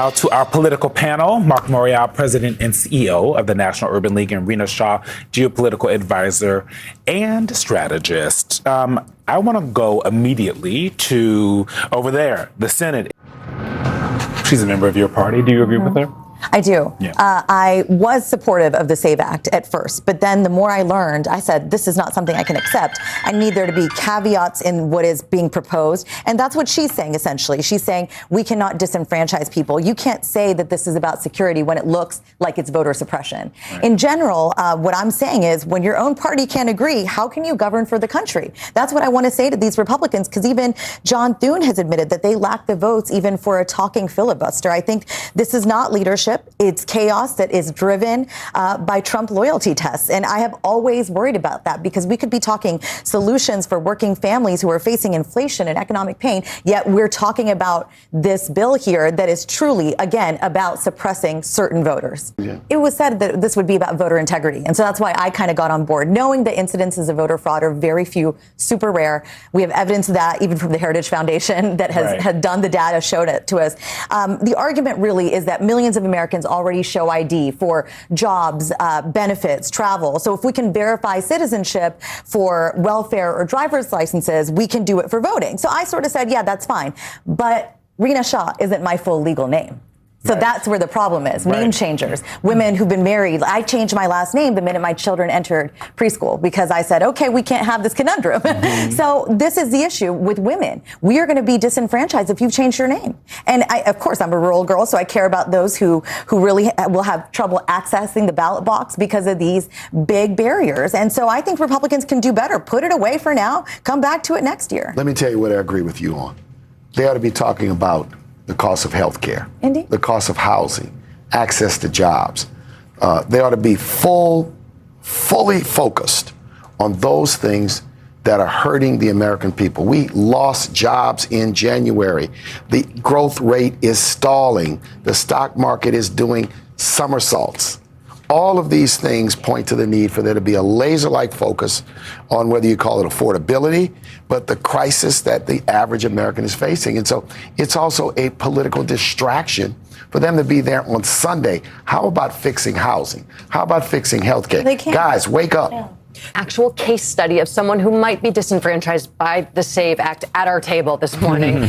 Now to our political panel, Mark Morial, President and CEO of the National Urban League, and Rina Shah, geopolitical advisor and strategist. I want to go immediately to over there, the Senate. She's a member of your party. Do you agree with her? I do. Yeah. I was supportive of the SAVE Act at first, but then the more I learned, I said, this is not something I can accept. I need there to be caveats in what is being proposed. And that's what she's saying, essentially. She's saying we cannot disenfranchise people. You can't say that this is about security when it looks like it's voter suppression. Right. In general, what I'm saying is when your own party can't agree, how can you govern for the country? That's what I want to say to these Republicans, because even John Thune has admitted that they lack the votes even for a talking filibuster. I think this is not leadership. It's chaos that is driven by Trump loyalty tests. And I have always worried about that because we could be talking solutions for working families who are facing inflation and economic pain, yet we're talking about this bill here that is truly, again, about suppressing certain voters. Yeah. It was said that this would be about voter integrity. And so that's why I kind of got on board, knowing the incidences of voter fraud are very few, super rare. We have evidence of that even from the Heritage Foundation that has done the data, showed it to us. The argument really is that millions of Americans already show ID for jobs, benefits, travel. So if we can verify citizenship for welfare or driver's licenses, we can do it for voting. So I sort of said, yeah, that's fine. But Rina Shah isn't my full legal name. So that's where the problem is. Name changers, women who've been married. I changed my last name the minute my children entered preschool because I said, okay, we can't have this conundrum. So this is the issue with women. We are going to be disenfranchised if you've changed your name. And of course, I'm a rural girl, so I care about those who really will have trouble accessing the ballot box because of these big barriers. And so I think Republicans can do better. Put it away for now. Come back to it next year. Let me tell you what I agree with you on. They ought to be talking about the cost of health care, the cost of housing, access to jobs. They ought to be fully focused on those things that are hurting the American people. We lost jobs in January. The growth rate is stalling. The stock market is doing somersaults. All of these things point to the need for there to be a laser-like focus on whether you call it affordability, but the crisis that the average American is facing. And so it's also a political distraction for them to be there on Sunday. How about fixing housing? How about fixing health care? Guys, wake up. Yeah. Actual case study of someone who might be disenfranchised by the SAVE Act at our table this morning.